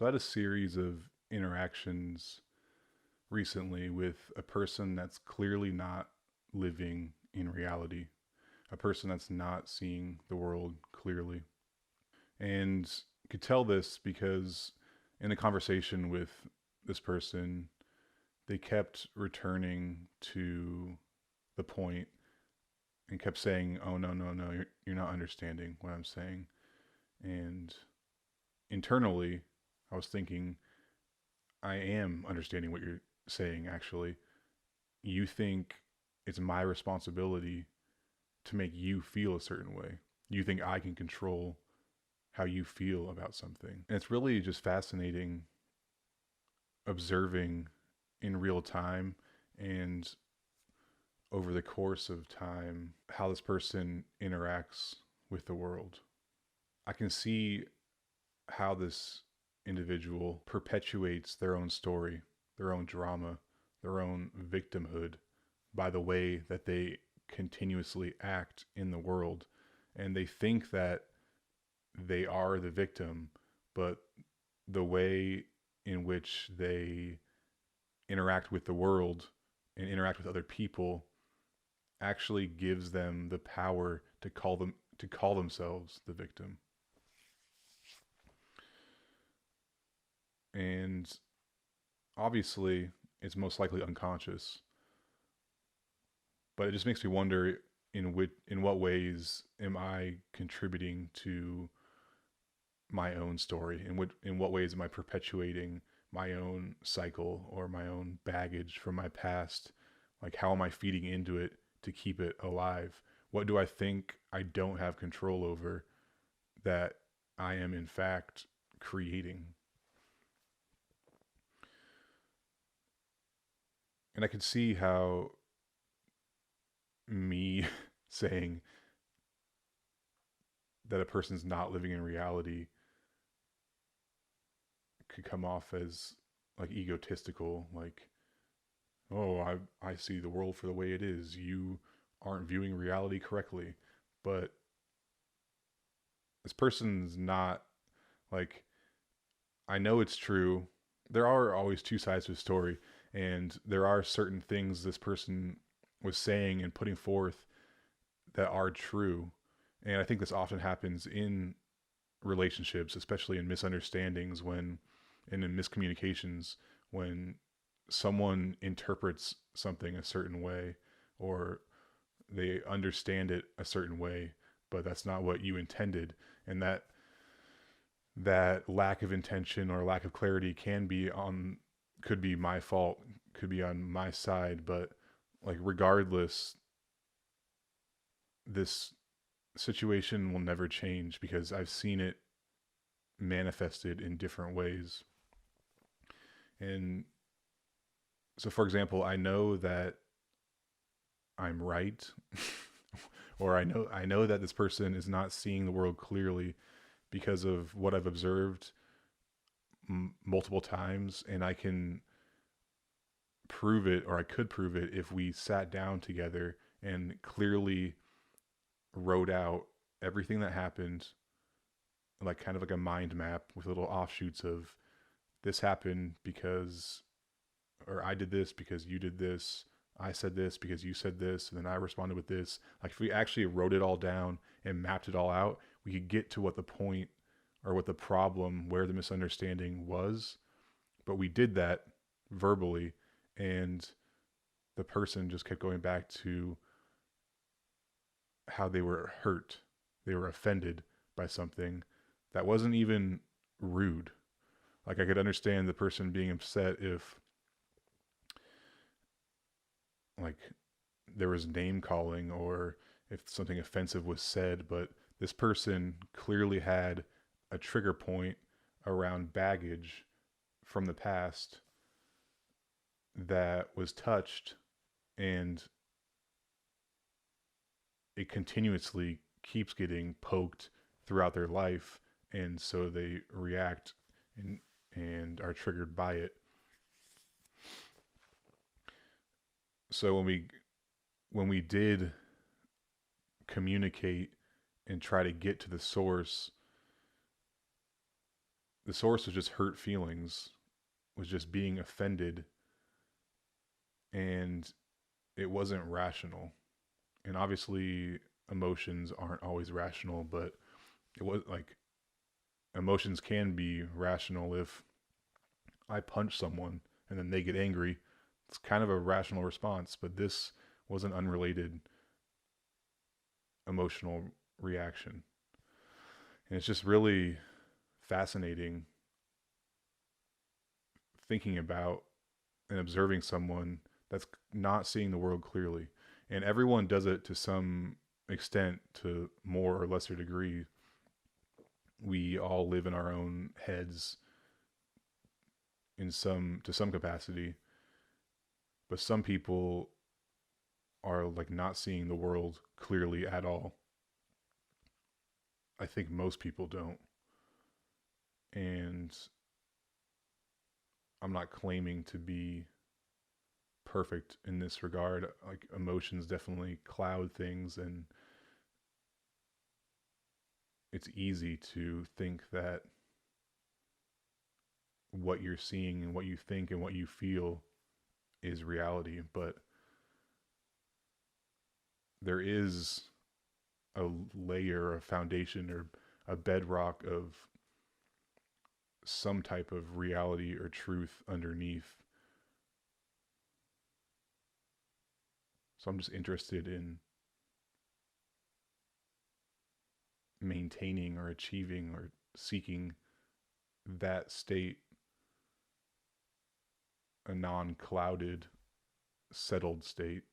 So I had a series of interactions recently with a person that's clearly not living in reality, a person that's not seeing the world clearly. And I could tell this because in a conversation with this person, they kept returning to the point and kept saying, "Oh, no, no, no, you're not understanding what I'm saying." And internally, I was thinking, I am understanding what you're saying, actually. You think it's my responsibility to make you feel a certain way. You think I can control how you feel about something. And it's really just fascinating observing in real time and over the course of time how this person interacts with the world. I can see how this individual perpetuates their own story, their own drama, their own victimhood by the way that they continuously act in the world. And they think that they are the victim, but the way in which they interact with the world and interact with other people actually gives them the power to call themselves the victim. And obviously it's most likely unconscious, but it just makes me wonder in what ways am I contributing to my own story? In what ways am I perpetuating my own cycle or my own baggage from my past? Like, how am I feeding into it to keep it alive? What do I think I don't have control over that I am in fact creating? And I could see how me saying that a person's not living in reality could come off as like egotistical, like, oh, I see the world for the way it is. You aren't viewing reality correctly. But this person's not like, I know it's true. There are always two sides to a story, and there are certain things this person was saying and putting forth that are true. And I think this often happens in relationships, especially in misunderstandings and in miscommunications when someone interprets something a certain way or they understand it a certain way, but that's not what you intended. And that lack of intention or lack of clarity could be my fault, could be on my side, but like regardless, this situation will never change because I've seen it manifested in different ways. And so for example, I know that I'm right or I know that this person is not seeing the world clearly because of what I've observed multiple times, and I can prove it, or I could prove it if we sat down together and clearly wrote out everything that happened, like kind of like a mind map with little offshoots of this happened because, or I did this because you did this. I said this because you said this, and then I responded with this. Like if we actually wrote it all down and mapped it all out, we could get to what the point or what the problem, where the misunderstanding was. But we did that verbally, and the person just kept going back to how they were hurt. They were offended by something that wasn't even rude. Like I could understand the person being upset if like there was name calling or if something offensive was said, but this person clearly had a trigger point around baggage from the past that was touched, and it continuously keeps getting poked throughout their life, and so they react and are triggered by it. So when we did communicate and try to get to the source, the source was just hurt feelings, was just being offended, and it wasn't rational. And obviously, emotions aren't always rational, but it was like emotions can be rational. If I punch someone and then they get angry, it's kind of a rational response, but this was an unrelated emotional reaction. And it's just really fascinating thinking about and observing someone that's not seeing the world clearly. And everyone does it to some extent, to more or lesser degree. We all live in our own heads in some to some capacity, but some people are like not seeing the world clearly at all. I think most people don't. And I'm not claiming to be perfect in this regard. Like emotions definitely cloud things, and it's easy to think that what you're seeing and what you think and what you feel is reality, but there is a layer, a foundation, or a bedrock of some type of reality or truth underneath. So I'm just interested in maintaining or achieving or seeking that state, a non clouded, settled state.